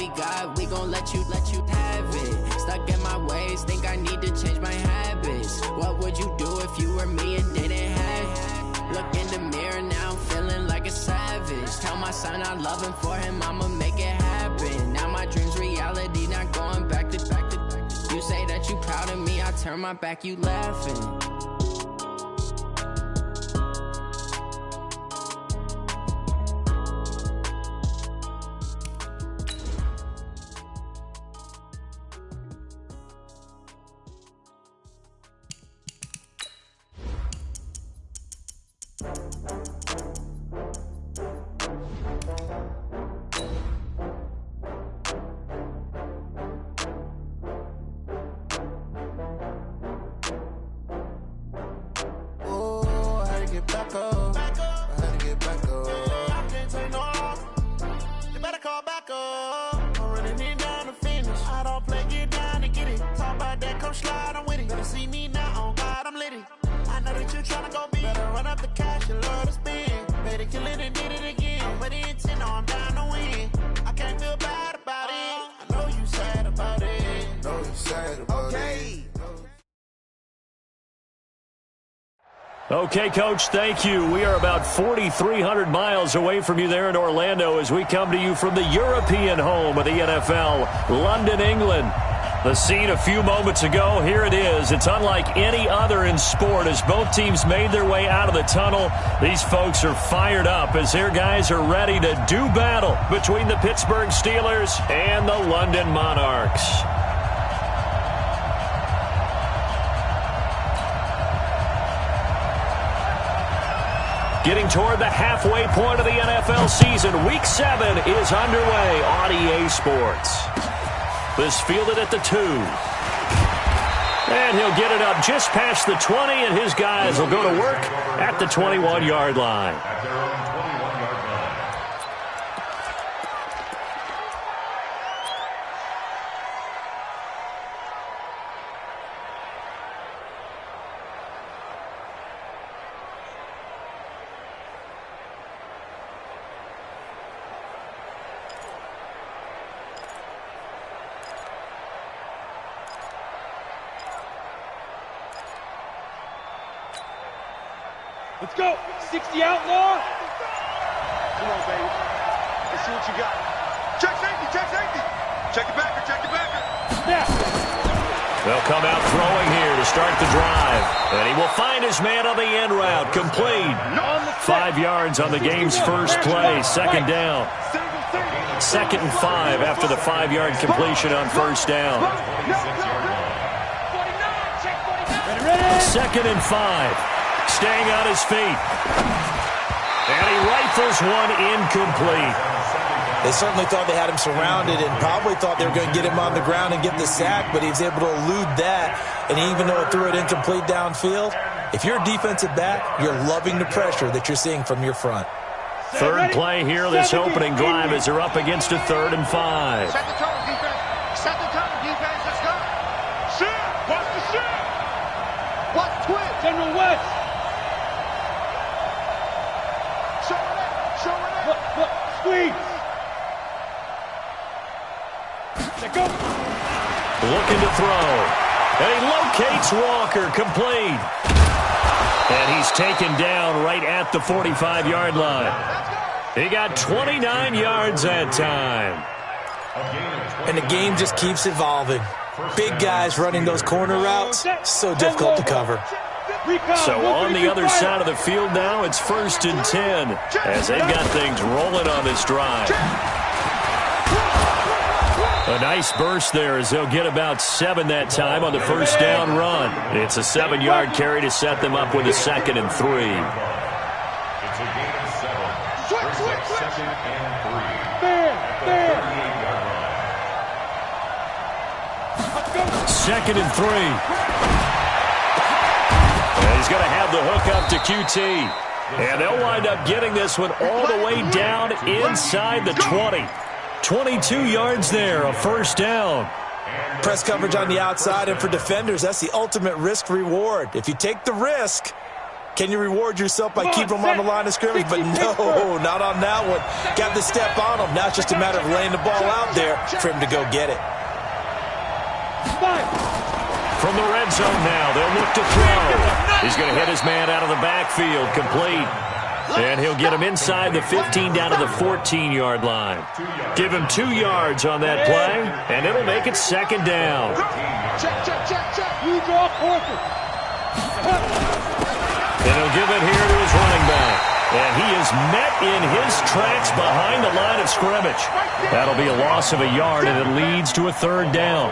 me God, we gon' let you have it. Stuck in my ways, think I need to change my habits. What would you do if you were me and didn't have? Look in the mirror now, I'm feeling like a savage. Tell my son I love him, for him I'ma make it happen. Now my dream's reality, not going back to. You say that you proud of me, I turn my back, you laughing. Okay, Coach, thank you. We are about 4,300 miles away from you there in Orlando as we come to you from the European home of the NFL, London, England. The scene a few moments ago, here it is. It's unlike any other in sport as both teams made their way out of the tunnel. These folks are fired up as their guys are ready to do battle between the Pittsburgh Steelers and the London Monarchs. Getting toward the halfway point of the NFL season, Week 7 is underway on EA Sports. This fielded at the 2. And he'll get it up just past the 20, and his guys will go to work at the 21-yard line. Let's go. 60 outlaw. Come on, baby. Let's see what you got. Check safety, check safety. Check it backer, check it backer. Snap. They'll come out throwing here to start the drive. And he will find his man on the end route. Complete. 5 yards on the game's first play. Second down. 2nd and 5 after the 5-yard completion on first down. 2nd and 5. Staying on his feet. And he rifles one incomplete. They certainly thought they had him surrounded and probably thought they were going to get him on the ground and get the sack, but he was able to elude that. And even though it threw it incomplete downfield, if you're a defensive back, you're loving the pressure that you're seeing from your front. Third play here, this opening drive as they're up against a 3rd and 5. Set the tone, defense. Set the tone, defense. Let's go. Shit. Watch the shit. Watch twist. General West. Squeeze. Go. Looking to throw. And he locates Walker, complete. And he's taken down right at the 45-yard line. He got 29 yards that time. And the game just keeps evolving. Big guys running those corner routes, so difficult to cover. So on the other side of the field now, it's 1st and 10 as they've got things rolling on this drive. A nice burst there as they'll get about 7 that time on the first down run. It's a 7-yard carry to set them up with a 2nd and 3. It's a gain of 7. Brings up 2nd and 3. Fair. 2nd and 3. He's going to have the hook up to QT. And they'll wind up getting this one all the way down inside the 20. 22 yards there, a first down. Press coverage on the outside, and for defenders, that's the ultimate risk reward. If you take the risk, Can you reward yourself by keeping them on the line of scrimmage? But no, not on that one. Got the step on him. Now it's just a matter of laying the ball out there for him to go get it. From the red zone now, they'll look to throw. He's going to hit his man out of the backfield, complete. And he'll get him inside the 15 down to the 14-yard line. Give him 2 yards on that play, and it'll make it second down. Check. You draw Parker. And he'll give it here to his running back. And he is met in his tracks behind the line of scrimmage. That'll be a loss of a yard, and it leads to a third down.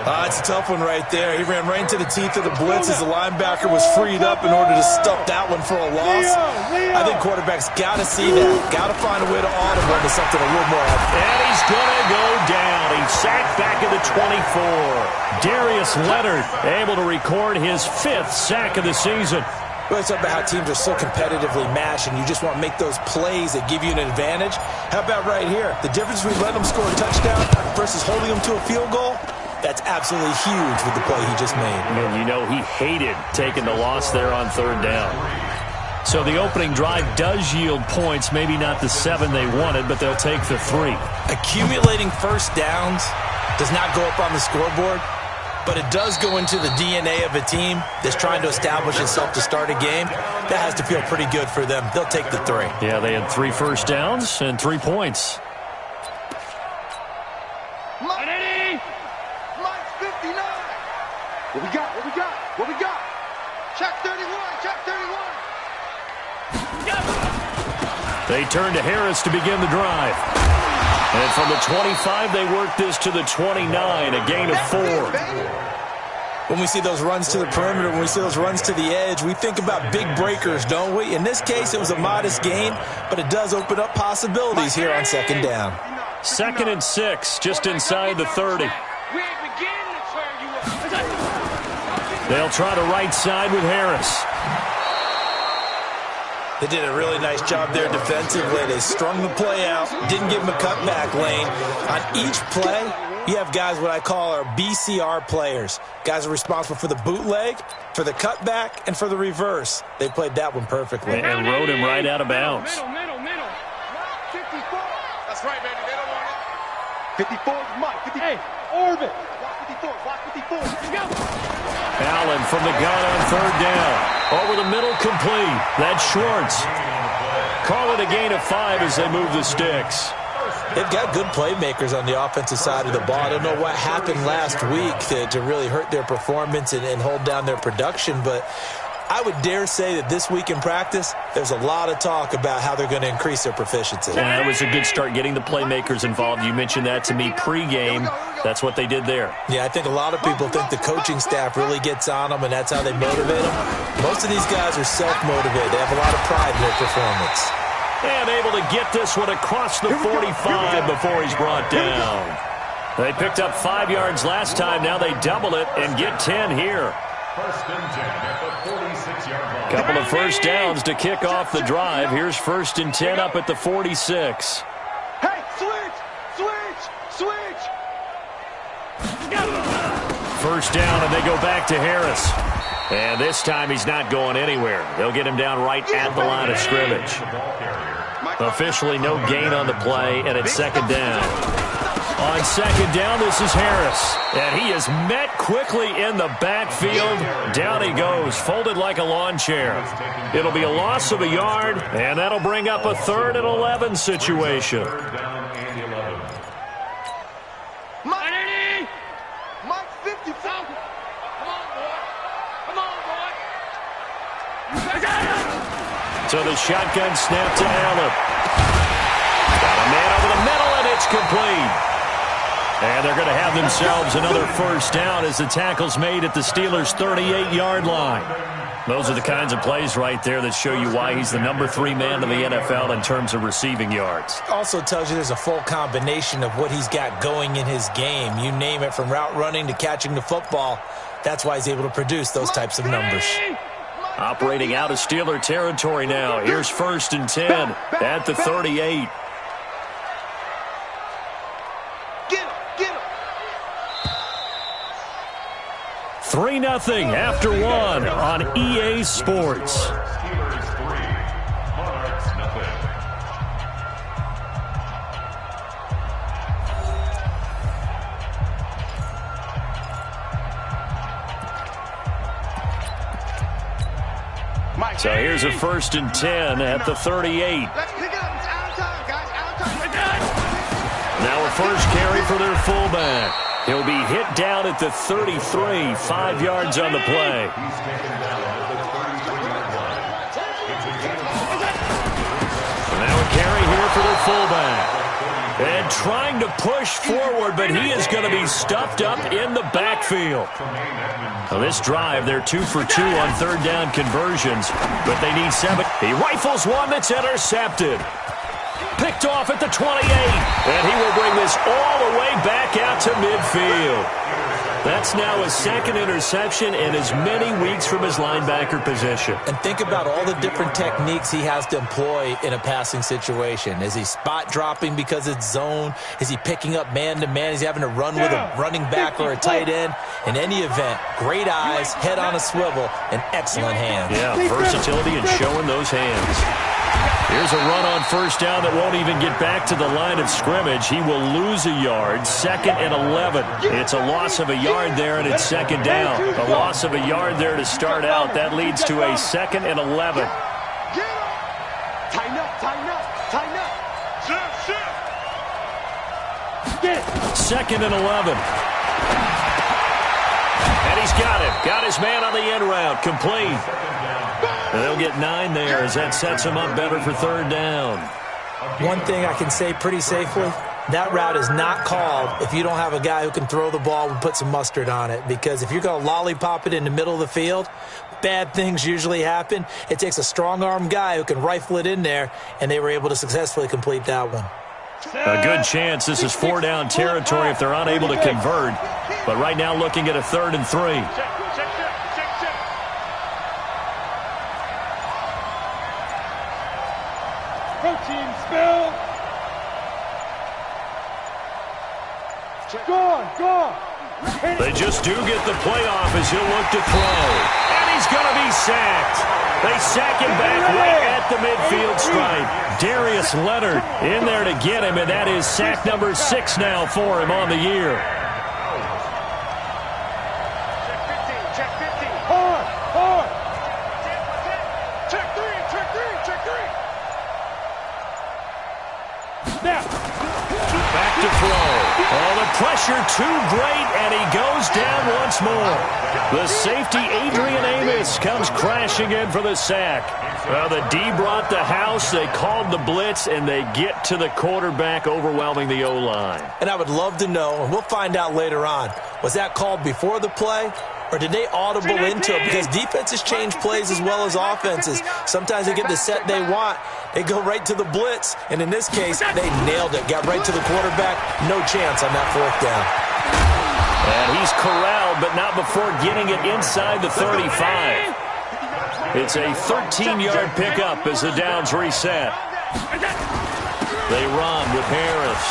It's a tough one right there. He ran right into the teeth of the blitz as the linebacker was freed up in order to stuff that one for a loss. I think quarterbacks got to see that. Got to find a way to audible into something a little more effective. And he's going to go down. He's sacked back at the 24. Darius Leonard able to record his 5th sack of the season. We always talk about how teams are so competitively matched, and you just want to make those plays that give you an advantage. How about right here? The difference between letting them score a touchdown versus holding them to a field goal, that's absolutely huge with the play he just made. And you know he hated taking the loss there on third down. So the opening drive does yield points, maybe not the 7 they wanted, but they'll take the 3. Accumulating first downs does not go up on the scoreboard, but it does go into the DNA of a team that's trying to establish itself to start a game. That has to feel pretty good for them. They'll take the 3. Yeah, they had 3 first downs and 3 points. What we got? Check 31. They turn to Harris to begin the drive. And from the 25, they work this to the 29, a gain of 4. When we see those runs to the perimeter, when we see those runs to the edge, we think about big breakers, don't we? In this case, it was a modest gain, but it does open up possibilities here on second down. 2nd and 6, just inside the 30. They'll try the right side with Harris. They did a really nice job there defensively. They strung the play out, didn't give him a cutback lane. On each play, you have guys what I call our BCR players. Guys are responsible for the bootleg, for the cutback, and for the reverse. They played that one perfectly. And rode him right out of bounds. Middle. 54. That's right, baby. They don't want it. 54 is Mike. 54. Hey, Orbit. Block 54. Let's go. Allen from the gun on third down. Over the middle, complete. That's Schwartz. Call it a gain of 5 as they move the sticks. They've got good playmakers on the offensive side of the ball. I don't know what happened last week to really hurt their performance and hold down their production, but I would dare say that this week in practice, there's a lot of talk about how they're going to increase their proficiency. And that was a good start getting the playmakers involved. You mentioned that to me pregame. That's what they did there. Yeah, I think a lot of people think the coaching staff really gets on them, and that's how they motivate them. Most of these guys are self-motivated. They have a lot of pride in their performance. And able to get this one across the 45 before he's brought down. They picked up 5 yards last time. Now they double it and get 10 here. First and 10 at the 46-yard line. Couple of first downs to kick off the drive. Here's 1st and 10 up at the 46. Hey, switch. First down, and they go back to Harris. And this time he's not going anywhere. They'll get him down right at the line of scrimmage. Officially no gain on the play, and it's second down. On second down, this is Harris. And he is met quickly in the backfield. Down he goes, folded like a lawn chair. It'll be a loss of a yard, and that'll bring up a 3rd and 11 situation. Mike 54. Come on, boy. So the shotgun snap to Allen. Got a man over the middle, and it's complete. And they're going to have themselves another first down as the tackle's made at the Steelers' 38-yard line. Those are the kinds of plays right there that show you why he's the number 3 man in the NFL in terms of receiving yards. Also tells you there's a full combination of what he's got going in his game. You name it, from route running to catching the football. That's why he's able to produce those types of numbers. Operating out of Steeler territory now. Here's 1st and 10 at the 38. 3-0 after 1 on EA Sports. So here's a 1st and 10 at the 38. Let's pick it up. It's out of time, guys. Out of time. Now a first carry for their fullback. He'll be hit down at the 33, 5 yards on the play. He's taken down at the 33-yard line. Now a carry here for their fullback. And trying to push forward, but he is going to be stuffed up in the backfield. On this drive, they're 2 for 2 on 3rd down conversions, but they need 7. He rifles one that's intercepted. Picked off at the 28, and he will bring this all the way back out to midfield. That's now his 2nd interception in as many weeks from his linebacker position. And think about all the different techniques he has to employ in a passing situation. Is he spot dropping because it's zone? Is he picking up man-to-man? Is he having to run with a running back or a tight end? In any event, great eyes, head on a swivel, and excellent hands. Yeah, versatility and showing those hands. Here's a run on 1st down that won't even get back to the line of scrimmage. He will lose a yard, 2nd and 11. It's a loss of a yard there, and it's 2nd down. A loss of a yard there to start out. That leads to a 2nd and 11. Tighten up, tighten up, tighten up. Shift. 2nd and 11. And he's got it. Got his man on the end route. Complete. And they'll get 9 there as that sets him up better for 3rd down. One thing I can say pretty safely, that route is not called if you don't have a guy who can throw the ball and put some mustard on it. Because if you're going to lollipop it in the middle of the field, bad things usually happen. It takes a strong-arm guy who can rifle it in there, and they were able to successfully complete that one. A good chance this is 4-down territory if they're unable to convert. But right now looking at a 3rd and 3. Protein spill. Go. They just do get the playoff as he'll look to throw. And he's going to be sacked. They sack him back right at the midfield stripe. Darius Leonard in there to get him, and that is sack number 6 now for him on the year. Check 15. Hard. Check 3. Snap. Back to throw. Oh, the pressure too great, and he goes down once more. The safety, Adrian Amos, comes crashing in for the sack. Well, the D brought the house, they called the blitz, and they get to the quarterback, overwhelming the O-line. And I would love to know, and we'll find out later on, was that called before the play? Or did they audible into it? Because defenses change plays as well as offenses. Sometimes they get the set they want. They go right to the blitz. And in this case, they nailed it. Got right to the quarterback. No chance on that 4th down. And he's corralled, but not before getting it inside the 35. It's a 13-yard pickup as the downs reset. They run with Harris.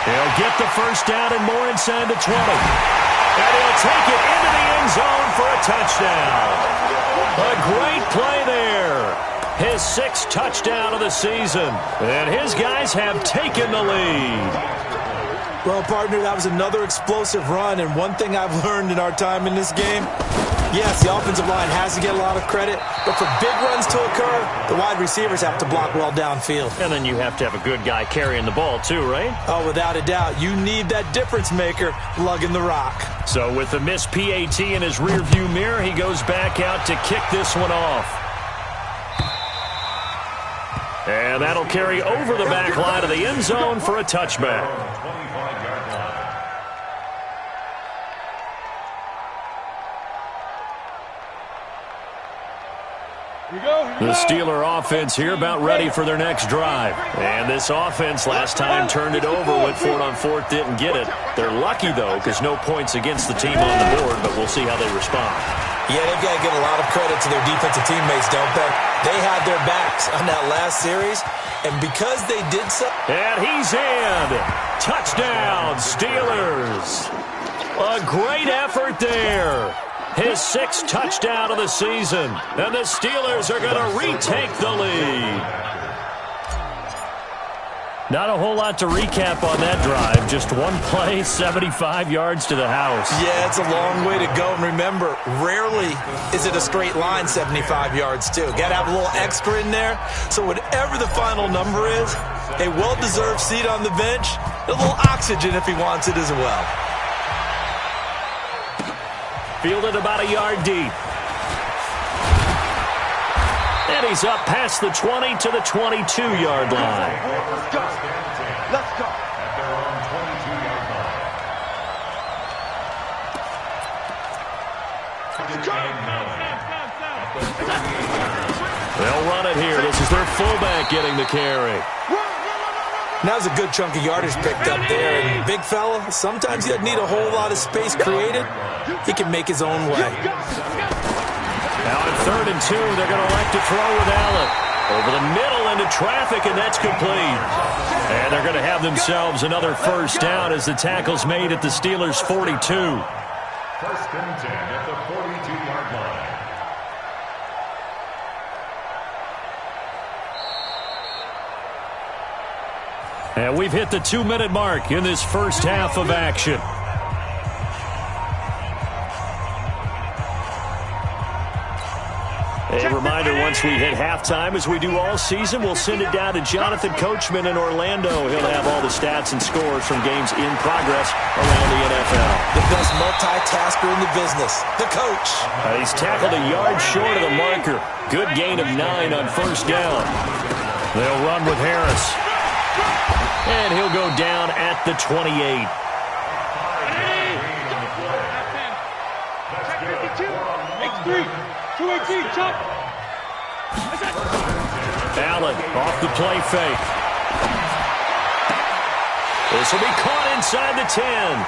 He'll get the 1st down and more inside the 20. And he'll take it into the end zone for a touchdown. A great play there. His 6th touchdown of the season. And his guys have taken the lead. Well, partner, that was another explosive run. And one thing I've learned in our time in this game, yes, the offensive line has to get a lot of credit, but for big runs to occur, the wide receivers have to block well downfield. And then you have to have a good guy carrying the ball too, right? Oh, without a doubt. You need that difference maker lugging the rock. So with the missed PAT in his rearview mirror, he goes back out to kick this one off. And that'll carry over the back line of the end zone for a touchback. The Steeler offense here about ready for their next drive. And this offense last time turned it over, went for it on 4th, didn't get it. They're lucky, though, because no points against the team on the board, but we'll see how they respond. Yeah, they've got to give a lot of credit to their defensive teammates, don't they? They had their backs on that last series, and because they did so... And he's in. Touchdown, Steelers. A great effort there. His 6th touchdown of the season. And the Steelers are going to retake the lead. Not a whole lot to recap on that drive. Just one play, 75 yards to the house. Yeah, it's a long way to go. And remember, rarely is it a straight line 75 yards, too. Got to have a little extra in there. So whatever the final number is, a well-deserved seat on the bench, a little oxygen if he wants it as well. Fielded about a yard deep. And he's up past the 20 to the 22-yard line. Let's go. Let's go. At their own 22-yard line. They'll run it here. This is their fullback getting the carry. Now's a good chunk of yardage picked up there. And big fella, sometimes he doesn't need a whole lot of space created. He can make his own way. Now at 3rd and 2, they're going to elect to throw with Allen. Over the middle into traffic, and that's complete. And they're going to have themselves another first down as the tackle's made at the Steelers' 42. 1st and 10 at the 42-yard line. And we've hit the 2-minute mark in this first half of action. A reminder, once we hit halftime, as we do all season, we'll send it down to Jonathan Coachman in Orlando. He'll have all the stats and scores from games in progress around the NFL. The best multitasker in the business, the coach. He's tackled a yard short of the marker. Good gain of 9 on first down. They'll run with Harris. And he'll go down at the 28. Allen off the play fake. This will be caught inside the 10.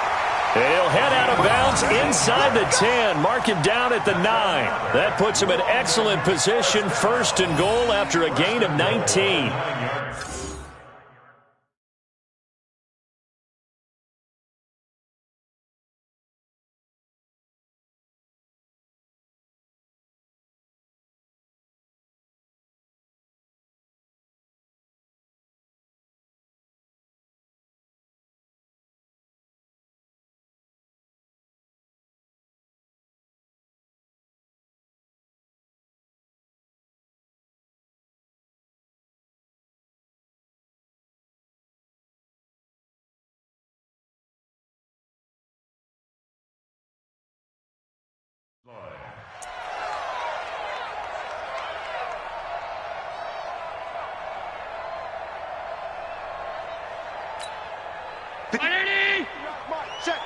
He'll head out of bounds inside the 10. Mark him down at the 9. That puts him in excellent position. 1st and goal after a gain of 19.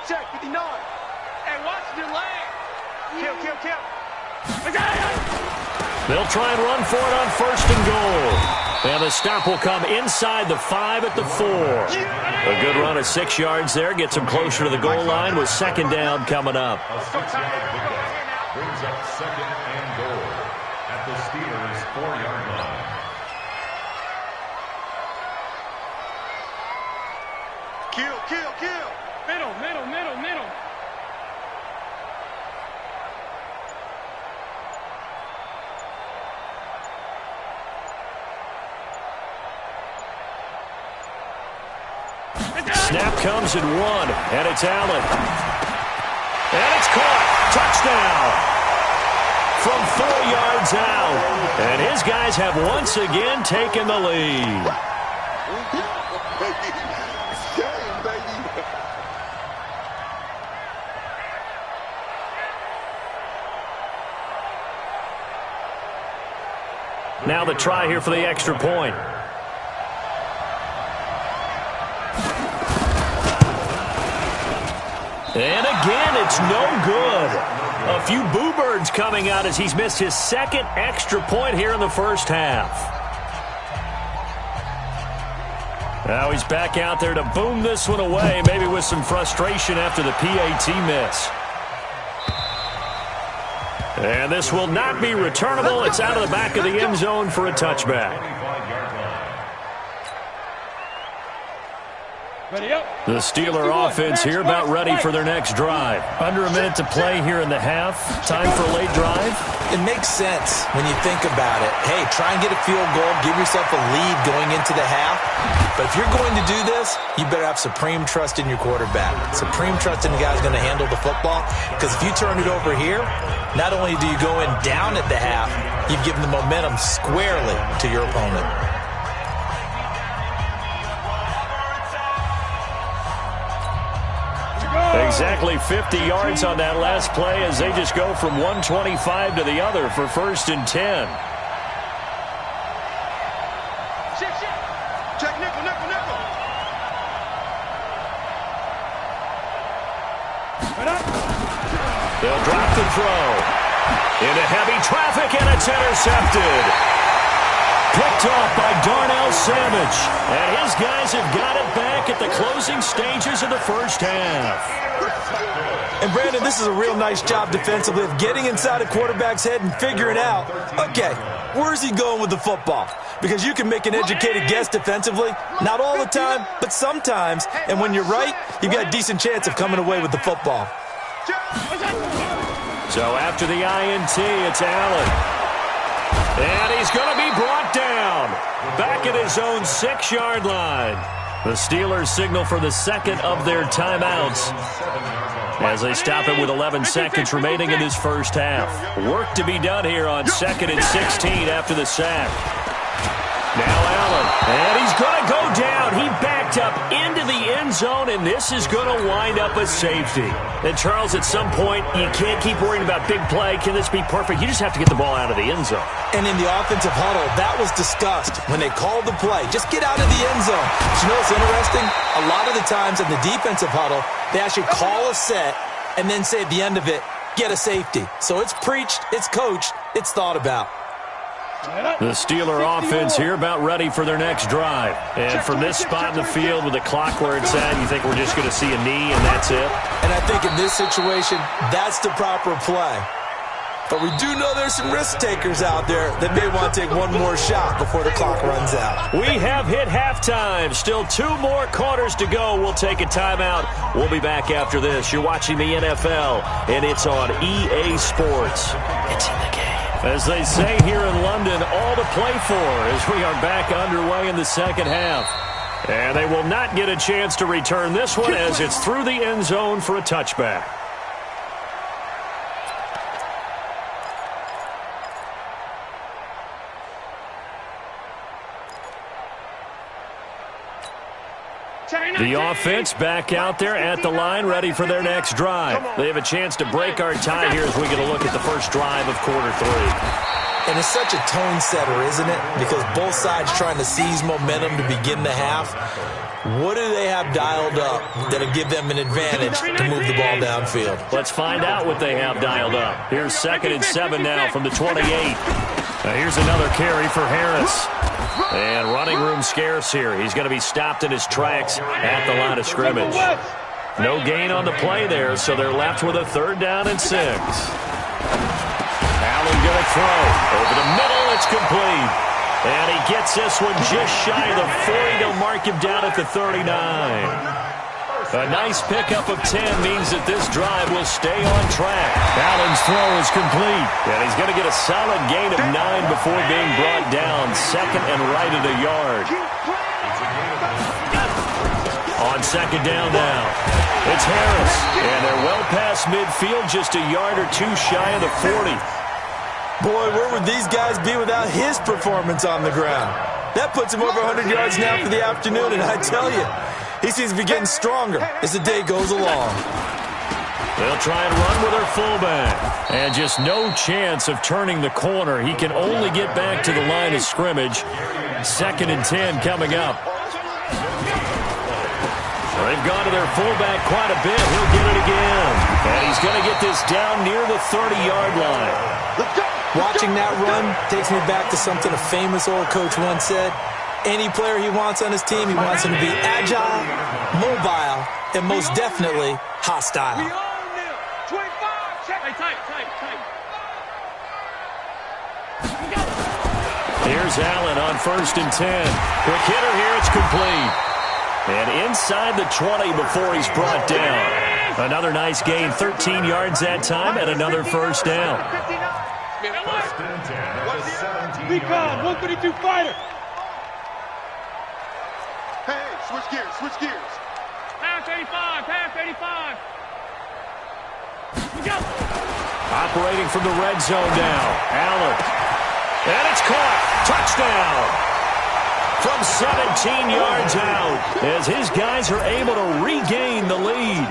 Check, 59. Hey, watch the lane. Kill. They'll try and run for it on 1st and goal. And the stop will come inside the 5 at the 4. A good run of 6 yards there. Gets them closer to the goal line with 2nd down coming up. A 6-yard pickup brings up 2nd and goal at the Steelers' 4-yard line. Kill. Middle. Snap comes in 1, and it's Allen. And it's caught. Touchdown. From 4 yards out. And his guys have once again taken the lead. Now the try here for the extra point. And again, it's no good. A few boo birds coming out as he's missed his 2nd extra point here in the first half. Now he's back out there to boom this one away, maybe with some frustration after the PAT miss. And this will not be returnable. It's out of the back of the end zone for a touchback. The Steeler offense here about ready for their next drive. Under a minute to play here in the half. Time for a late drive. It makes sense when you think about it. Hey, try and get a field goal. Give yourself a lead going into the half. But if you're going to do this, you better have supreme trust in your quarterback. Supreme trust in the guy who's going to handle the football. Because if you turn it over here, not only do you go in down at the half, you've given the momentum squarely to your opponent. Exactly 50 yards on that last play as they just go from 125 to the other for 1st and 10. Check nickel, nickel, nickel. They'll drop the throw. Into heavy traffic, and it's intercepted. Picked off by Darnell Savage. And his guys have got it back at the closing stages of the first half. And, Brandon, this is a real nice job defensively of getting inside a quarterback's head and figuring out, okay, where's he going with the football? Because you can make an educated guess defensively. Not all the time, but sometimes. And when you're right, you've got a decent chance of coming away with the football. So after the INT, it's Allen. And he's going to be brought down. Back at his own 6-yard line. The Steelers signal for the second of their timeouts as they stop it with 11 seconds remaining in this first half. Work to be done here on 2nd and 16 after the sack. Now Allen, and he's going to go down. He backed up into the end zone, and this is going to wind up a safety. And, Charles, at some point, you can't keep worrying about big play. Can this be perfect? You just have to get the ball out of the end zone. And in the offensive huddle, that was discussed when they called the play. Just get out of the end zone. But you know what's interesting? A lot of the times in the defensive huddle, they actually call a set and then say at the end of it, get a safety. So it's preached, it's coached, it's thought about. The Steeler offense here about ready for their next drive. And from this spot in the field with the clock where it's at, you think we're just going to see a knee and that's it? And I think in this situation, that's the proper play. But we do know there's some risk takers out there that may want to take one more shot before the clock runs out. We have hit halftime. Still 2 more quarters to go. We'll take a timeout. We'll be back after this. You're watching the NFL, and it's on EA Sports. It's in the game. As they say here in London, all to play for as we are back underway in the second half. And they will not get a chance to return this one as it's through the end zone for a touchback. The offense back out there at the line, ready for their next drive. They have a chance to break our tie here as we get a look at the first drive of quarter 3. And it's such a tone setter, isn't it? Because both sides trying to seize momentum to begin the half. What do they have dialed up that'll give them an advantage to move the ball downfield? Let's find out what they have dialed up. Here's 2nd and 7 now from the 28. Now here's another carry for Harris. And running room scarce here. He's going to be stopped in his tracks at the line of scrimmage. No gain on the play there, so they're left with a 3rd down and 6. Allen going to throw. Over the middle, it's complete. And he gets this one just shy of the 40. They'll mark him down at the 39. A nice pickup of 10 means that this drive will stay on track. Allen's throw is complete. And he's going to get a solid gain of 9 before being brought down. 2nd and right at a yard. On 2nd down now, it's Harris. And they're well past midfield, just a yard or 2 shy of the 40. Boy, where would these guys be without his performance on the ground? That puts him over 100 yards now for the afternoon, and I tell you, he seems to be getting stronger as the day goes along. They'll try and run with their fullback. And just no chance of turning the corner. He can only get back to the line of scrimmage. 2nd and 10 coming up. They've gone to their fullback quite a bit. He'll get it again. And he's going to get this down near the 30-yard line. Watching that run takes me back to something a famous old coach once said. Any player he wants on his team, he wants him to be agile, mobile, and most definitely hostile. Here's Allen on 1st and 10. Quick hitter here, it's complete. And inside the 20 before he's brought down. Another nice gain, 13 yards that time, and another first down. First and 10 at the 17. Recon, 132 fighter. Hey, switch gears, switch gears. Pass 85, pass 85. Operating from the red zone now. Allen. And it's caught. Touchdown. From 17 yards out as his guys are able to regain the lead.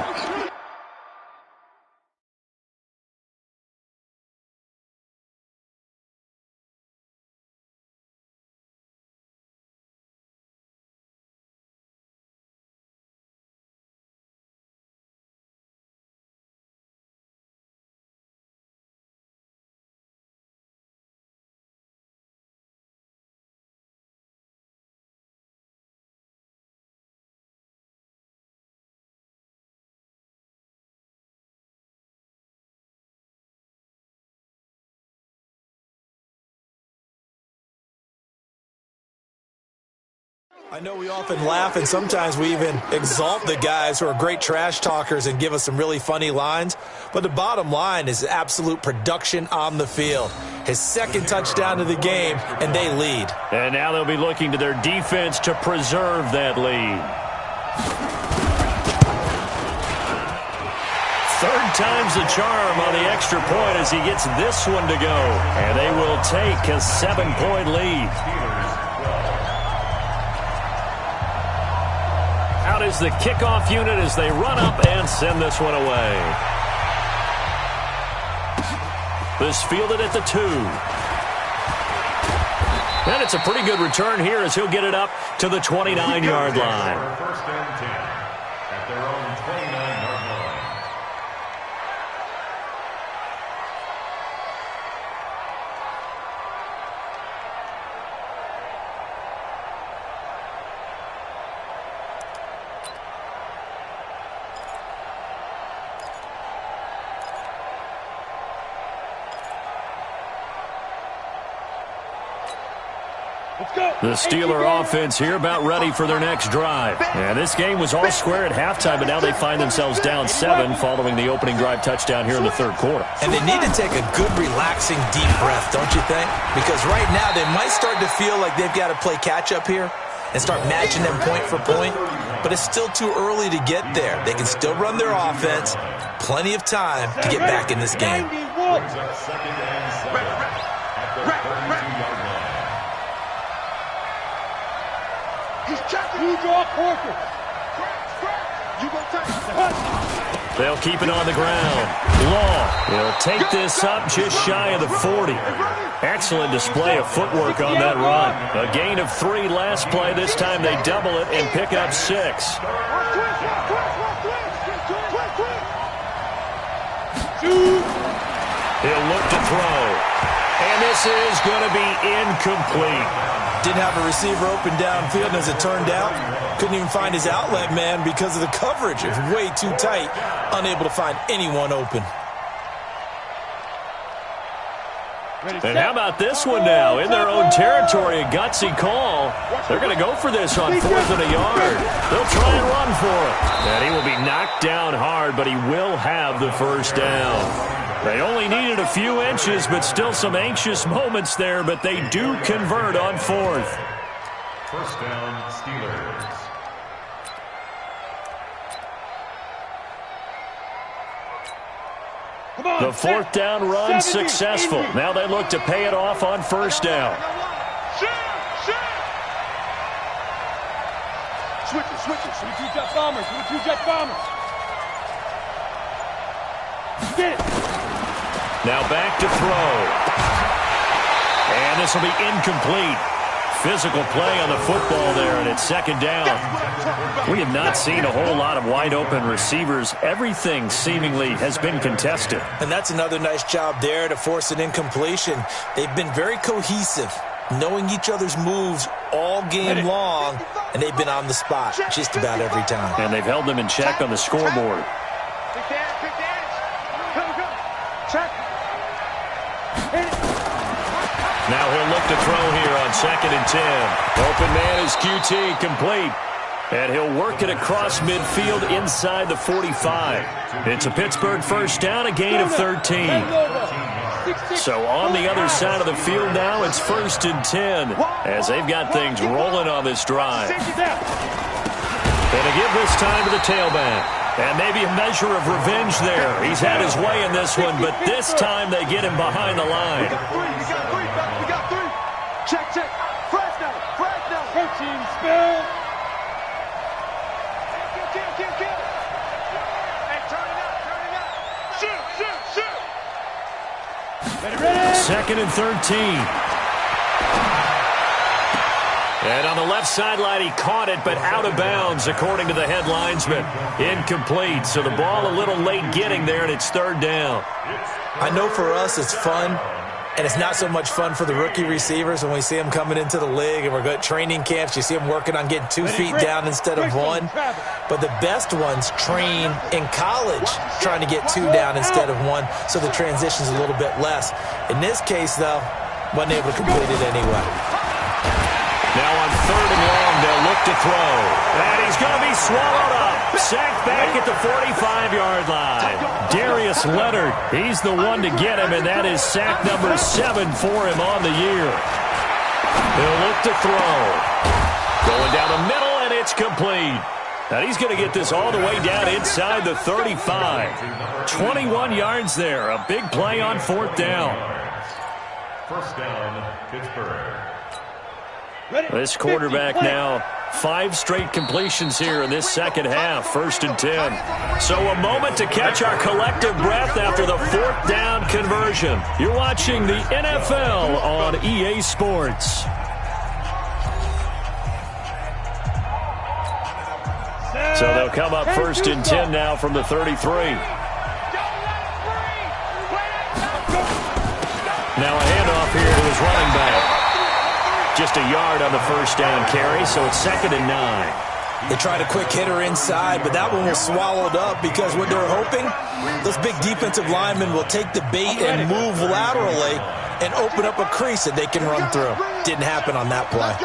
I know we often laugh, and sometimes we even exalt the guys who are great trash talkers and give us some really funny lines. But the bottom line is absolute production on the field. His second touchdown of the game, and they lead. And now they'll be looking to their defense to preserve that lead. Third time's the charm on the extra point as he gets this one to go. And they will take a 7-point lead. Out is the kickoff unit as they run up and send this one away. This fielded at the 2. And it's a pretty good return here as he'll get it up to the 29-yard line. First and 10 at their own 29-yard line. The Steeler offense here about ready for their next drive. And this game was all square at halftime, but now they find themselves down 7 following the opening drive touchdown here in the third quarter. And they need to take a good, relaxing, deep breath, don't you think? Because right now they might start to feel like they've got to play catch-up here and start matching them point for point. But it's still too early to get there. They can still run their offense. Plenty of time to get back in this game. Brings up second and 7 at the 32-yard line. He's checking. You draw Corker. You go take. They'll keep it on the ground. Long. He'll take this up just shy of the 40. Excellent display of footwork on that run. A gain of 3 last play. This time they double it and pick up 6. He'll look to throw. And this is going to be incomplete. Didn't have a receiver open downfield, and as it turned out, couldn't even find his outlet man because of the coverage. It was way too tight, unable to find anyone open. And how about this one now? In their own territory, a gutsy call. They're going to go for this on 4th and a yard. They'll try and run for it. And he will be knocked down hard, but he will have the first down. They only needed a few inches, but still some anxious moments there, but they do convert on 4th. First down, Steelers. The 4th down run successful. Now they look to pay it off on 1st down. Switches. We 2 jet bombers. Get it. Now back to throw. And this will be incomplete. Physical play on the football there, and it's 2nd down. We have not seen a whole lot of wide-open receivers. Everything seemingly has been contested. And that's another nice job there to force an incompletion. They've been very cohesive, knowing each other's moves all game long, and they've been on the spot just about every time. And they've held them in check on the scoreboard. Now he'll look to throw here on 2nd and 10. Open man is QT, complete. And he'll work it across midfield inside the 45. It's a Pittsburgh first down, a gain of 13. So on the other side of the field now, it's 1st and 10 as they've got things rolling on this drive. And to give this time to the tailback. And maybe a measure of revenge there. He's had his way in this one, but this time they get him behind the line. We got three. Check. Fresno. Protein spill. Kill. Hey, turn it up. Shoot. Ready. 2nd and 13. And on the left sideline, he caught it, but out of bounds, according to the head linesman. Incomplete, so the ball a little late getting there, and it's 3rd down. I know for us it's fun, and it's not so much fun for the rookie receivers when we see them coming into the league and we're going to training camps. You see them working on getting 2 feet down instead of 1. But the best ones train in college trying to get 2 down instead of 1, so the transition's a little bit less. In this case, though, wasn't able to complete it anyway. Now on 3rd and long, they'll look to throw. And he's going to be swallowed up. Sacked back at the 45-yard line. Darius Leonard, he's the one to get him, and that is sack number 7 for him on the year. They'll look to throw. Going down the middle, and it's complete. Now he's going to get this all the way down inside the 35. 21 yards there. A big play on 4th down. First down, Pittsburgh. This quarterback now 5 straight completions here in this second half, 1st and 10. So a moment to catch our collective breath after the 4th down conversion. You're watching the NFL on EA Sports. So they'll come up 1st and 10 now from the 33. Now a handoff here to his running back. Just a yard on the 1st down carry, so it's 2nd and 9. They tried a quick hitter inside, but that one was swallowed up because what they're hoping, those big defensive linemen will take the bait and move laterally and open up a crease that they can run through. Didn't happen on that play.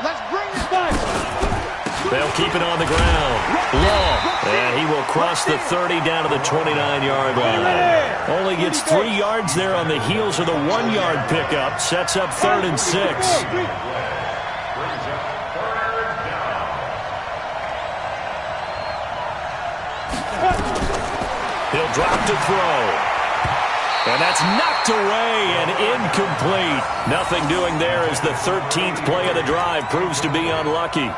Let's bring it. They'll keep it on the ground. Long. And he will cross the 30 down to the 29-yard line. Only gets 3 yards there on the heels of the 1-yard pickup. Sets up 3rd and 6. He'll drop to throw. And that's knocked away and incomplete. Nothing doing there as the 13th play of the drive proves to be unlucky.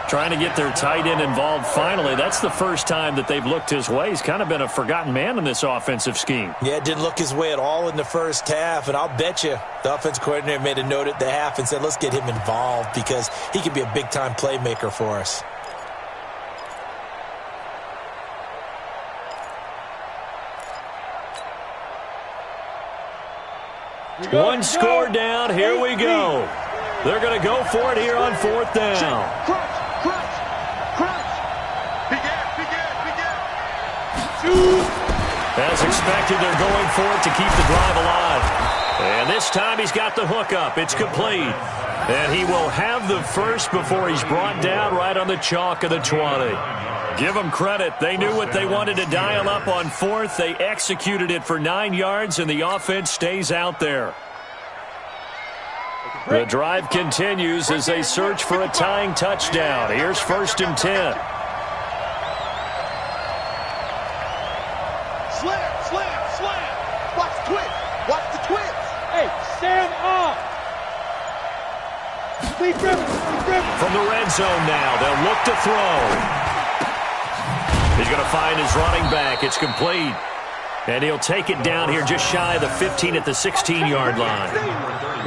Trying to get their tight end involved finally. That's the first time that they've looked his way. He's kind of been a forgotten man in this offensive scheme. Yeah, it didn't look his way at all in the first half, and I'll bet you the offense coordinator made a note at the half and said, let's get him involved because he could be a big-time playmaker for us. One score down. Here we go. They're going to go for it here on 4th down. As expected, they're going for it to keep the drive alive. And this time he's got the hook up. It's complete. And he will have the first before he's brought down right on the chalk of the 20. Give them credit. They knew what they wanted to dial up on 4th. They executed it for 9 yards, and the offense stays out there. The drive continues as they search for a tying touchdown. Here's 1st and 10. Slam. Watch the twist. Hey, stand up. From the red zone now, they'll look to throw. He's going to find his running back. It's complete. And he'll take it down here just shy of the 15 at the 16-yard line.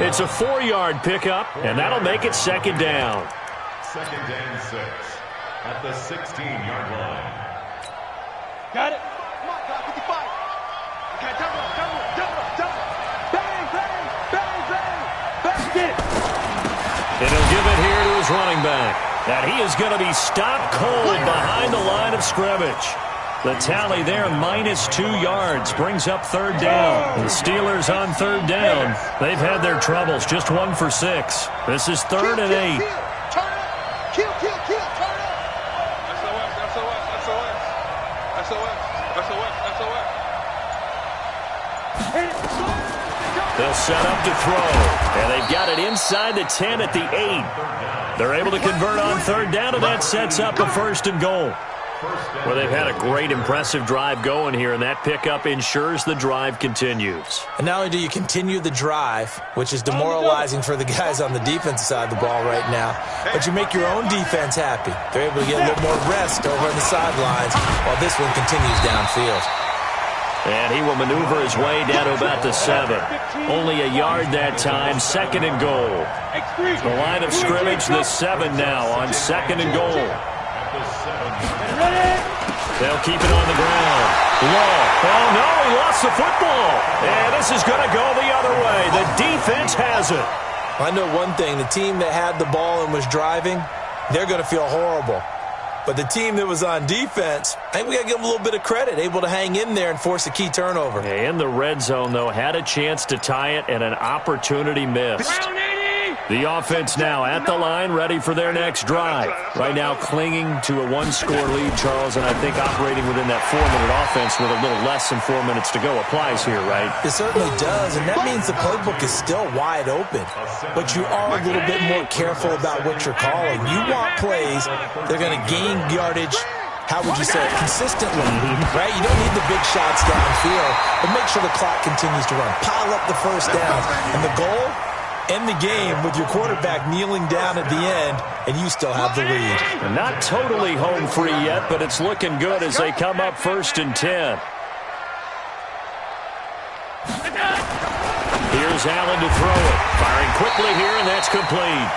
It's a 4-yard pickup, and that'll make it 2nd down. 2nd and 6 at the 16-yard line. Got it. Come on, God, 55. Okay, double. Bang. Get it. And he'll give it here to his running back. And he is going to be stopped cold behind the line of scrimmage. The tally there, -2 yards, brings up 3rd down. The Steelers on 3rd down. They've had their troubles, just 1 for 6. This is 3rd and 8. Kill. They'll set up to throw, and they've got it inside the 10 at the 8. They're able to convert on third down, and that sets up a first and goal. Well, they've had a great, impressive drive going here, and that pickup ensures the drive continues. And not only do you continue the drive, which is demoralizing for the guys on the defensive side of the ball right now, but you make your own defense happy. They're able to get a little more rest over on the sidelines while this one continues downfield. And he will maneuver his way down to about the 7. Only a yard that time, second and goal. The line of scrimmage, the 7 now on second and goal. They'll keep it on the ground. Law. Oh, no, he lost the football. And this is going to go the other way. The defense has it. I know one thing. The team that had the ball and was driving, they're going to feel horrible. But the team that was on defense, I think we got to give them a little bit of credit, able to hang in there and force a key turnover. In the red zone, though, had a chance to tie it and an opportunity missed. The offense now at the line, ready for their next drive. Right now clinging to a one-score lead, Charles, and I think operating within that 4-minute offense with a little less than 4 minutes to go applies here, right? It certainly does, and that means the playbook is still wide open. But you are a little bit more careful about what you're calling. You want plays that are going to gain yardage, how would you say it, consistently, right? You don't need the big shots downfield, but make sure the clock continues to run. Pile up the first down, and the goal, end the game with your quarterback kneeling down at the end, and you still have the lead. Not totally home free yet, but it's looking good as they come up first and 10. Here's Allen to throw it. Firing quickly here, and that's complete.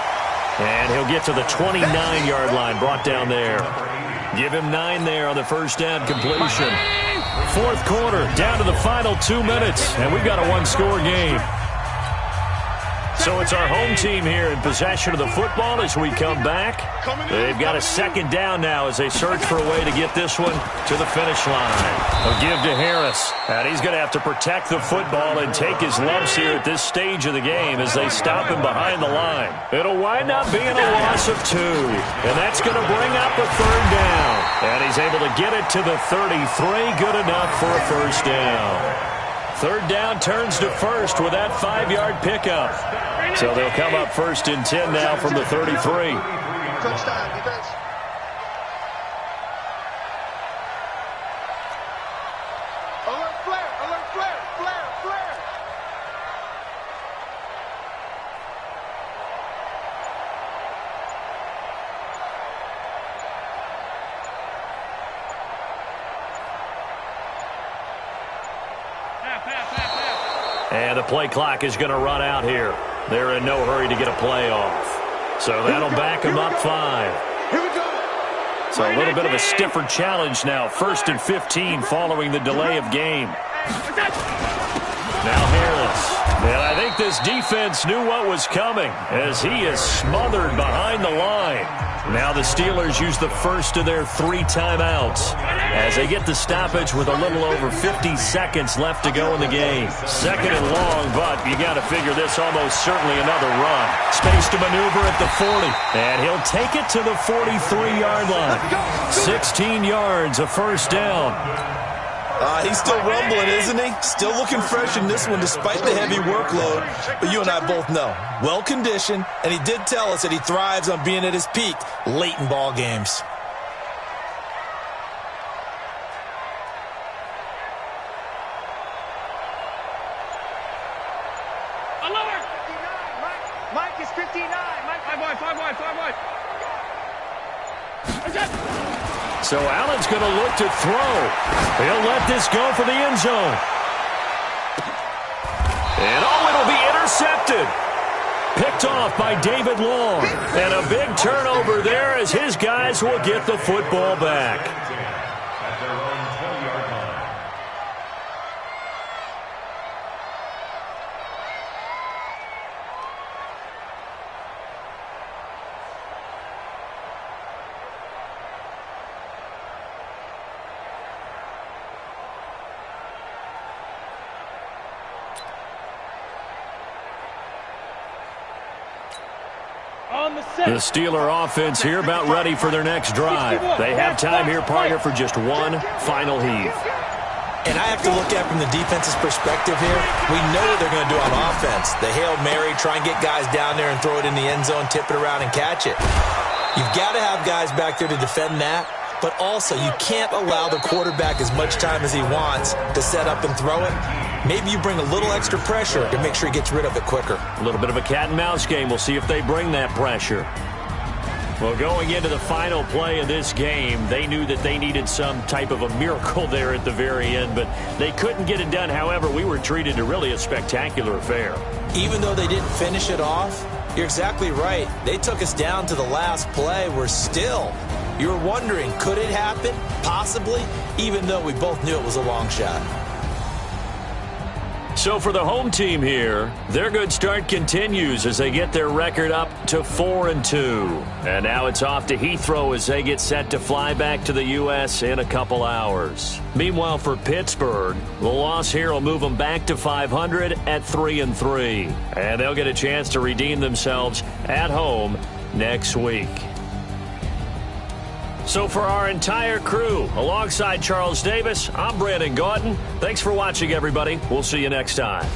And he'll get to the 29-yard line, brought down there. Give him 9 there on the first down completion. Fourth quarter, down to the final 2 minutes, and we've got a one-score game. So it's our home team here in possession of the football as we come back. They've got a second down now as they search for a way to get this one to the finish line. They'll give to Harris, and he's going to have to protect the football and take his lumps here at this stage of the game as they stop him behind the line. It'll wind up being a loss of 2, and that's going to bring up a third down. And he's able to get it to the 33, good enough for a first down. Third down turns to first with that 5-yard pickup. So they'll come up first and 10 now from the 33. Touchdown, defense. Alert flare, alert flare, flare, flare. And the play clock is going to run out here. They're in no hurry to get a play off. So that'll back them up 5. Here we go. So a little bit of a stiffer challenge now. First and 15 following the delay of game. Now Harris. And I think this defense knew what was coming as he is smothered behind the line. Now the Steelers use the first of their 3 timeouts as they get the stoppage with a little over 50 seconds left to go in the game. Second and long, but you got to figure this almost certainly another run. Space to maneuver at the 40, and he'll take it to the 43-yard line. 16 yards, a first down. He's still rumbling, isn't he? Still looking fresh in this one despite the heavy workload. But you and I both know, well-conditioned, and he did tell us that he thrives on being at his peak late in ball games. Mike is 59. Mike, 5 wide. So Allen's going to look to throw. He'll let this go for the end zone. And it'll be intercepted. Picked off by David Long. And a big turnover there as his guys will get the football back. At their own 20-yard line. on the set. The Steeler offense here about ready for their next drive. They have time here, partner, for just one final heave. And I have to look at it from the defense's perspective here. We know what they're going to do on offense. The Hail Mary, try and get guys down there and throw it in the end zone, tip it around and catch it. You've got to have guys back there to defend that. But also, you can't allow the quarterback as much time as he wants to set up and throw it. Maybe you bring a little extra pressure to make sure he gets rid of it quicker. A little bit of a cat and mouse game. We'll see if they bring that pressure. Well, going into the final play of this game, they knew that they needed some type of a miracle there at the very end, but they couldn't get it done. However, we were treated to really a spectacular affair. Even though they didn't finish it off, you're exactly right. They took us down to the last play. We're still, you were wondering, could it happen? Possibly, even though we both knew it was a long shot. So for the home team here, their good start continues as they get their record up to 4-2. And now it's off to Heathrow as they get set to fly back to the U.S. in a couple hours. Meanwhile, for Pittsburgh, the loss here will move them back to 500 at 3-3. And they'll get a chance to redeem themselves at home next week. So for our entire crew, alongside Charles Davis, I'm Brandon Gautin. Thanks for watching, everybody. We'll see you next time.